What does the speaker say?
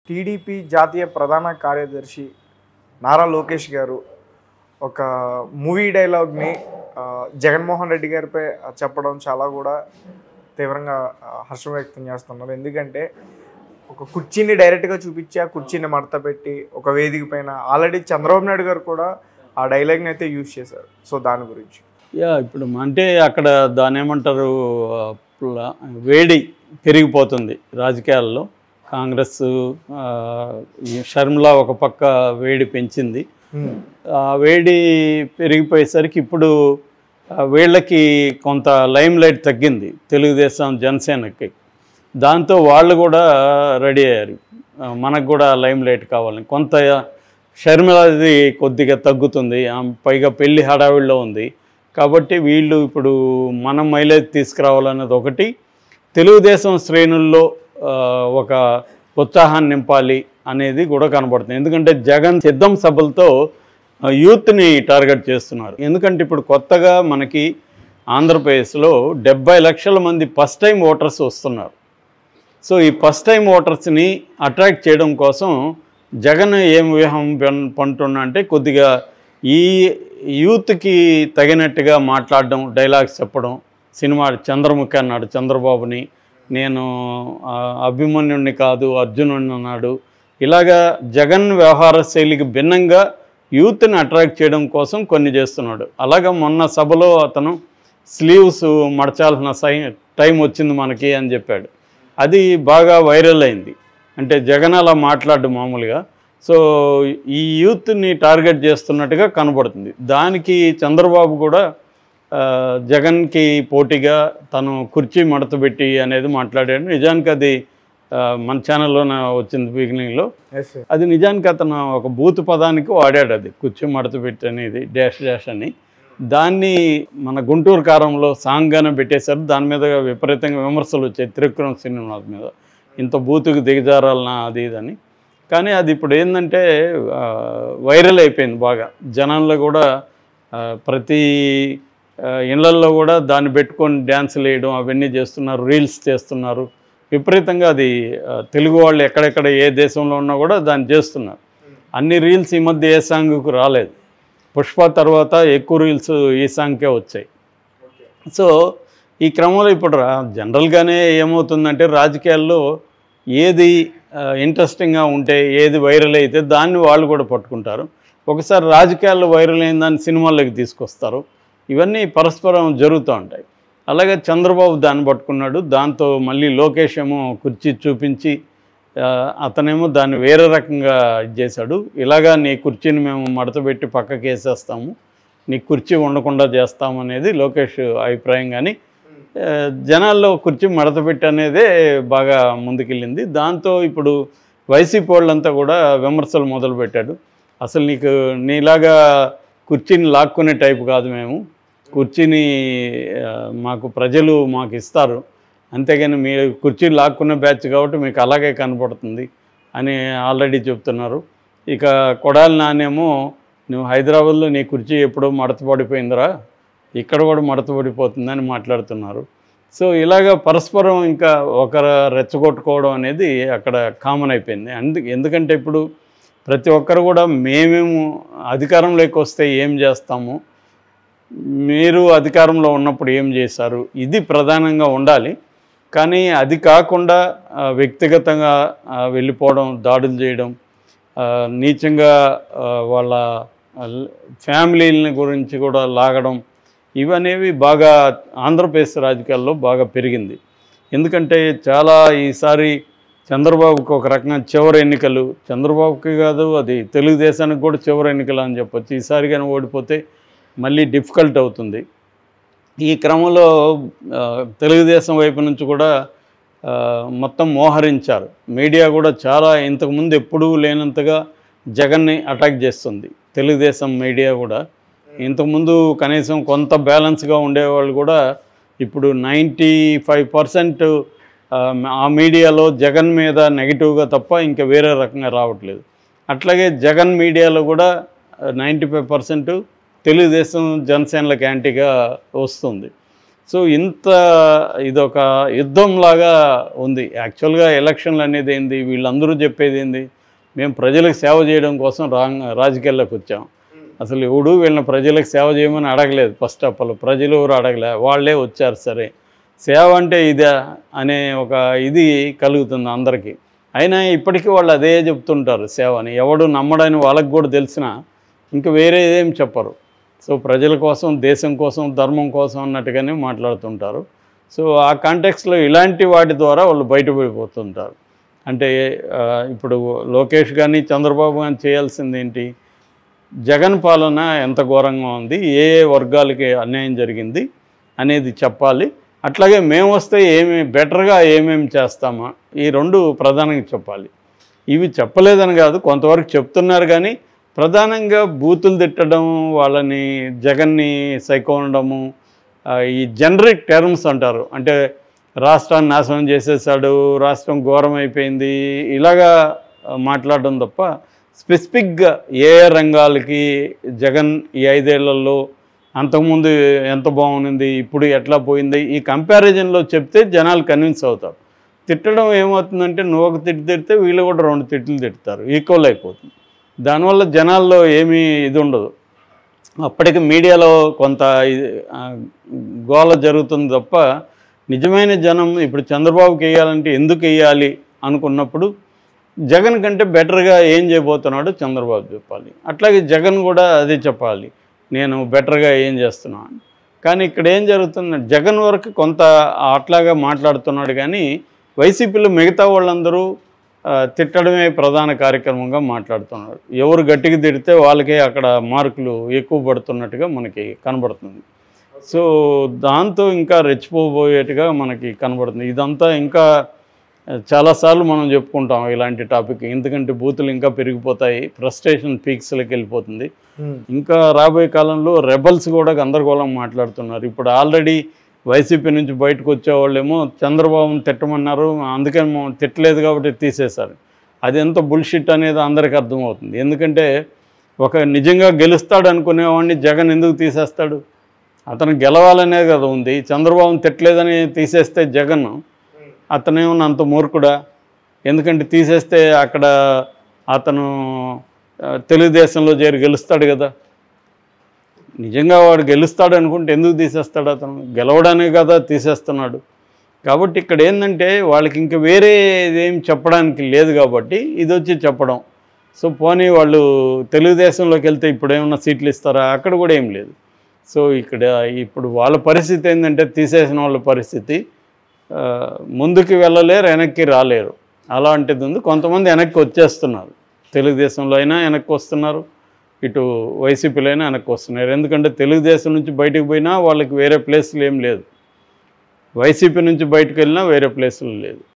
TDP జాతీయ ప్రధాన కార్యదర్శి నారా లోకేష్ గారు ఒక మూవీ డైలాగ్ని జగన్మోహన్ రెడ్డి గారిపై చెప్పడం చాలా కూడా తీవ్రంగా హర్షం వ్యక్తం చేస్తున్నారు. ఎందుకంటే ఒక కుర్చీని డైరెక్ట్గా చూపించి ఆ కుర్చీని మడత పెట్టి ఒక వేదిక పైన ఆల్రెడీ చంద్రబాబు నాయుడు గారు కూడా ఆ డైలాగ్ని అయితే యూజ్ చేశారు. సో దాని గురించి ఇప్పుడు అంటే అక్కడ దాని ఏమంటారు, వేడి పెరిగిపోతుంది రాజకీయాల్లో. కాంగ్రెస్ షర్మిల ఒక పక్క వేడి పెంచింది. ఆ వేడి పెరిగిపోయేసరికి ఇప్పుడు వీళ్ళకి కొంత లైమ్ లైట్ తగ్గింది, తెలుగుదేశం జనసేనకి. దాంతో వాళ్ళు కూడా రెడీ అయ్యారు, మనకు కూడా లైమ్ లైట్ కావాలని. కొంత షర్మిలది కొద్దిగా తగ్గుతుంది, పైగా పెళ్లి హడావిడిలో ఉంది కాబట్టి వీళ్ళు ఇప్పుడు మనం మైలేజ్ తీసుకురావాలన్నది ఒకటి. తెలుగుదేశం శ్రేణుల్లో ఒక ఉత్సాహాన్ని నింపాలి అనేది కూడా కనబడుతుంది. ఎందుకంటే జగన్ సిద్ధం సభలతో యూత్ని టార్గెట్ చేస్తున్నారు. ఎందుకంటే ఇప్పుడు కొత్తగా మనకి ఆంధ్రప్రదేశ్లో 70 లక్షల మంది ఫస్ట్ టైం ఓటర్స్ వస్తున్నారు. సో ఈ ఫస్ట్ టైం ఓటర్స్ని అట్రాక్ట్ చేయడం కోసం జగన్ ఏం వ్యూహం పంటున్నా అంటే కొద్దిగా ఈ యూత్కి తగినట్టుగా మాట్లాడడం, డైలాగ్స్ చెప్పడం. సినిమా చంద్రముఖి అన్నాడు చంద్రబాబుని, నేను అభిమన్యుడిని కాదు అర్జునుడిని అన్నాడు. ఇలాగా జగన్ వ్యవహార శైలికి భిన్నంగా యూత్ని అట్రాక్ట్ చేయడం కోసం కొన్ని చేస్తున్నాడు. అలాగా మొన్న సభలో అతను స్లీవ్స్ మడచాల్సిన టైం వచ్చింది మనకి అని చెప్పాడు. అది బాగా వైరల్ అయింది. అంటే జగన్ అలా మాట్లాడు మామూలుగా. సో ఈ యూత్ని టార్గెట్ చేస్తున్నట్టుగా కనబడుతుంది. దానికి చంద్రబాబు కూడా జగన్కి పోటీగా తను కుర్చీ మడతపెట్టి అనేది మాట్లాడాడు. నిజానికి అది మన ఛానల్లోనే వచ్చింది బిగినింగ్లో. అది నిజానికి అతను ఒక బూత్ పదానికి వాడాడు, అది కుర్చీ మడతపెట్టి అనేది డాష్ డాష్ అని. దాన్ని మన గుంటూరు కారంలో సాంగ్గానే పెట్టేశారు. దాని మీద విపరీతంగా విమర్శలు వచ్చాయి త్రివిక్రమ్ శ్రీనివాస్ మీద, ఇంత బూతుకు దిగజారాలనా అది ఇదని. కానీ అది ఇప్పుడు ఏంటంటే వైరల్ అయిపోయింది బాగా. జనాల్లో కూడా ప్రతి ఇళ్లల్లో కూడా దాన్ని పెట్టుకొని డ్యాన్సులు వేయడం అవన్నీ చేస్తున్నారు, రీల్స్ చేస్తున్నారు విపరీతంగా. అది తెలుగు వాళ్ళు ఎక్కడెక్కడ ఏ దేశంలో ఉన్నా కూడా దాన్ని చేస్తున్నారు. అన్ని రీల్స్ ఈ మధ్య ఏ సాంగ్కు రాలేదు. పుష్ప తర్వాత ఎక్కువ రీల్స్ ఈ సాంగ్కే వచ్చాయి. సో ఈ క్రమంలో ఇప్పుడు జనరల్గానే ఏమవుతుందంటే రాజకీయాల్లో ఏది ఇంట్రెస్టింగ్గా ఉంటే, ఏది వైరల్ అయితే దాన్ని వాళ్ళు కూడా పట్టుకుంటారు. ఒకసారి రాజకీయాల్లో వైరల్ అయిన దాన్ని సినిమాల్లోకి తీసుకొస్తారు. ఇవన్నీ పరస్పరం జరుగుతూ ఉంటాయి. అలాగే చంద్రబాబు దాన్ని పట్టుకున్నాడు. దాంతో మళ్ళీ లోకేష్ ఏమో కుర్చీ చూపించి అతనేమో దాన్ని వేరే రకంగా చేశాడు. ఇలాగా నీ కుర్చీని మేము మడతపెట్టి పక్కకి వేసేస్తాము, నీ కుర్చీ ఉండకుండా చేస్తాము అనేది లోకేష్ అభిప్రాయం. కానీ జనాల్లో కుర్చీ మడతపెట్టి అనేదే బాగా ముందుకెళ్ళింది. దాంతో ఇప్పుడు వైసీపీ వాళ్ళంతా కూడా విమర్శలు మొదలుపెట్టాడు. అసలు నీలాగా కుర్చీని లాక్కునే టైపు కాదు మేము, కుర్చీని మాకు ప్రజలు మాకు ఇస్తారు, అంతేగాని మీరు కుర్చీ లాక్కునే బ్యాచ్ కాబట్టి మీకు అలాగే కనపడుతుంది అని ఆల్రెడీ చెప్తున్నారు. ఇక కొడాలి నానేమో నువ్వు హైదరాబాద్లో నీ కుర్చీ ఎప్పుడో మడతపడిపోయిందిరా, ఇక్కడ కూడా మడతపడిపోతుందని మాట్లాడుతున్నారు. సో ఇలాగ పరస్పరం ఇంకా ఒకరు రెచ్చగొట్టుకోవడం అనేది అక్కడ కామన్ అయిపోయింది. ఎందుకంటే ఇప్పుడు ప్రతి ఒక్కరు కూడా మేమేము అధికారంలోకి వస్తే ఏం చేస్తాము, మీరు అధికారంలో ఉన్నప్పుడు ఏం చేశారు, ఇది ప్రధానంగా ఉండాలి. కానీ అది కాకుండా వ్యక్తిగతంగా వెళ్ళిపోవడం, దాడులు చేయడం, నీచంగా వాళ్ళ ఫ్యామిలీలని గురించి కూడా లాగడం, ఇవనేవి బాగా ఆంధ్రప్రదేశ్ రాజకీయాల్లో బాగా పెరిగింది. ఎందుకంటే చాలా ఈసారి చంద్రబాబుకి ఒక రకంగా చివరి ఎన్నికలు, చంద్రబాబుకి కాదు అది తెలుగుదేశానికి కూడా చివరి ఎన్నికలు అని చెప్పొచ్చు. ఈసారి కానీ ఓడిపోతే మళ్ళీ డిఫికల్ట్ అవుతుంది. ఈ క్రమంలో తెలుగుదేశం వైపు నుంచి కూడా మొత్తం మోహరించారు. మీడియా కూడా చాలా ఇంతకుముందు ఎప్పుడూ లేనంతగా జగన్ని అటాక్ చేస్తుంది. తెలుగుదేశం మీడియా కూడా ఇంతకుముందు కనీసం కొంత బ్యాలెన్స్గా ఉండేవాళ్ళు కూడా ఇప్పుడు 95% ఆ మీడియాలో జగన్ మీద నెగిటివ్గా తప్ప ఇంకా వేరే రకంగా రావట్లేదు. అట్లాగే జగన్ మీడియాలో కూడా 95% తెలుగుదేశం జనసేనలకు యాంటీగా వస్తుంది. సో ఇంత ఇదొక యుద్ధంలాగా ఉంది. యాక్చువల్గా ఎలక్షన్లు అనేది ఏంది, వీళ్ళందరూ చెప్పేది ఏంది, మేము ప్రజలకు సేవ చేయడం కోసం రాజకీయాల్లోకి వచ్చాం. అసలు ఎవడు వీళ్ళని ప్రజలకు సేవ చేయమని అడగలేదు. ఫస్ట్ ఆఫ్ ఆల్ ప్రజలు ఎవరు అడగలే, వాళ్ళే వచ్చారు. సరే సేవ అంటే ఇదే అనే ఒక ఇది కలుగుతుంది అందరికీ. అయినా ఇప్పటికీ వాళ్ళు అదే చెప్తుంటారు సేవ అని. ఎవడు నమ్మడని వాళ్ళకి కూడా తెలిసినా ఇంకా వేరే ఏం చెప్పరు. సో ప్రజల కోసం, దేశం కోసం, ధర్మం కోసం అన్నట్టుగానే మాట్లాడుతుంటారు. సో ఆ కాంటెక్స్లో ఇలాంటి వాటి ద్వారా వాళ్ళు బయటపడిపోతుంటారు. అంటే ఇప్పుడు లోకేష్ కానీ చంద్రబాబు కానీ చేయాల్సింది ఏంటి, జగన్ పాలన ఎంత ఘోరంగా ఉంది, ఏ వర్గాలకి అన్యాయం జరిగింది అనేది చెప్పాలి. అట్లాగే మేము వస్తే బెటర్గా ఏమేమి చేస్తామా, ఈ రెండు ప్రధానంగా చెప్పాలి. ఇవి చెప్పలేదని కాదు, కొంతవరకు చెప్తున్నారు. కానీ ప్రధానంగా బూతులు తిట్టడం, వాళ్ళని జగన్ని సైకో అనడము, ఈ జనరిక్ టర్మ్స్ అంటారు. అంటే రాష్ట్రాన్ని నాశనం చేసేసాడు, రాష్ట్రం ఘోరం అయిపోయింది, ఇలాగా మాట్లాడడం తప్ప స్పెసిఫిక్గా ఏ రంగాలకి జగన్ ఈ 5 ఏళ్లలో అంతకుముందు ఎంత బాగుంది, ఇప్పుడు ఎట్లా పోయింది, ఈ కంపారిజన్లో చెప్తే జనాలు కన్విన్స్ అవుతారు. తిట్టడం ఏమవుతుందంటే, నువ్వు ఒక తిట్టు తిడితే వీళ్ళు కూడా 2 తిట్లు తిడతారు, ఈక్వల్ అయిపోతుంది. దానివల్ల జనాల్లో ఏమీ ఇది ఉండదు. అప్పటికి మీడియాలో కొంత గోల జరుగుతుంది తప్ప నిజమైన జనం ఇప్పుడు చంద్రబాబుకి వేయాలంటే ఎందుకు వేయాలి అనుకున్నప్పుడు జగన్ కంటే బెటర్గా ఏం చేయబోతున్నాడో చంద్రబాబు చెప్పాలి. అట్లాగే జగన్ కూడా అదే చెప్పాలి, నేను బెటర్గా ఏం చేస్తున్నాను. కానీ ఇక్కడ ఏం జరుగుతుంది, జగన్ వరకు కొంత అట్లాగా మాట్లాడుతున్నాడు. కానీ వైసీపీలో మిగతా వాళ్ళందరూ తిట్టడమే ప్రధాన కార్యక్రమంగా మాట్లాడుతున్నారు. ఎవరు గట్టిగా తిడితే వాళ్ళకే అక్కడ మార్కులు ఎక్కువ పడుతున్నట్టుగా మనకి కనబడుతుంది. సో దాంతో ఇంకా రెచ్చిపోబోయేట్టుగా మనకి కనబడుతుంది. ఇదంతా ఇంకా చాలాసార్లు మనం చెప్పుకుంటాం ఇలాంటి టాపిక్, ఎందుకంటే బూతులు ఇంకా పెరిగిపోతాయి, ఫ్రస్ట్రేషన్ పీక్స్లోకి వెళ్ళిపోతుంది. ఇంకా రాబోయే కాలంలో రెబల్స్ కూడా గందరగోళం మాట్లాడుతున్నారు. ఇప్పుడు ఆల్రెడీ వైసీపీ నుంచి బయటకు వచ్చేవాళ్ళేమో చంద్రబాబుని తిట్టమన్నారు, అందుకని తిట్టలేదు కాబట్టి తీసేశారు. అది ఎంత బుల్షిట్ అనేది అందరికీ అర్థమవుతుంది. ఎందుకంటే ఒక నిజంగా గెలుస్తాడు అనుకునేవాడిని జగన్ ఎందుకు తీసేస్తాడు, అతను గెలవాలనే కదా ఉంది. చంద్రబాబుని తిట్టలేదని తీసేస్తే జగన్ అతనేమన్నా అంత మూర్ఖుడా, ఎందుకంటే తీసేస్తే అక్కడ అతను తెలుగుదేశంలో చేరి గెలుస్తాడు కదా. నిజంగా వాడు గెలుస్తాడు అనుకుంటే ఎందుకు తీసేస్తాడు, అతను గెలవడానే కదా తీసేస్తున్నాడు. కాబట్టి ఇక్కడ ఏంటంటే వాళ్ళకి ఇంకా వేరే ఏం చెప్పడానికి లేదు కాబట్టి ఇది వచ్చి చెప్పడం. సో పోనీ వాళ్ళు తెలుగుదేశంలోకి వెళ్తే ఇప్పుడు ఏమన్నా సీట్లు ఇస్తారా, అక్కడ కూడా ఏం లేదు. సో ఇక్కడ ఇప్పుడు వాళ్ళ పరిస్థితి ఏంటంటే, తీసేసిన వాళ్ళ పరిస్థితి ముందుకు వెళ్ళలేరు, వెనక్కి రాలేరు, అలాంటిది ఉంది. కొంతమంది వెనక్కి వచ్చేస్తున్నారు, తెలుగుదేశంలో అయినా వెనక్కి వస్తున్నారు, ఇటు వైసీపీలో అయినా వెనక్కి వస్తున్నారు. ఎందుకంటే తెలుగుదేశం నుంచి బయటకు పోయినా వాళ్ళకి వేరే ప్లేస్లు ఏం లేదు, వైసీపీ నుంచి బయటకు వెళ్ళినా వేరే ప్లేసులు లేదు.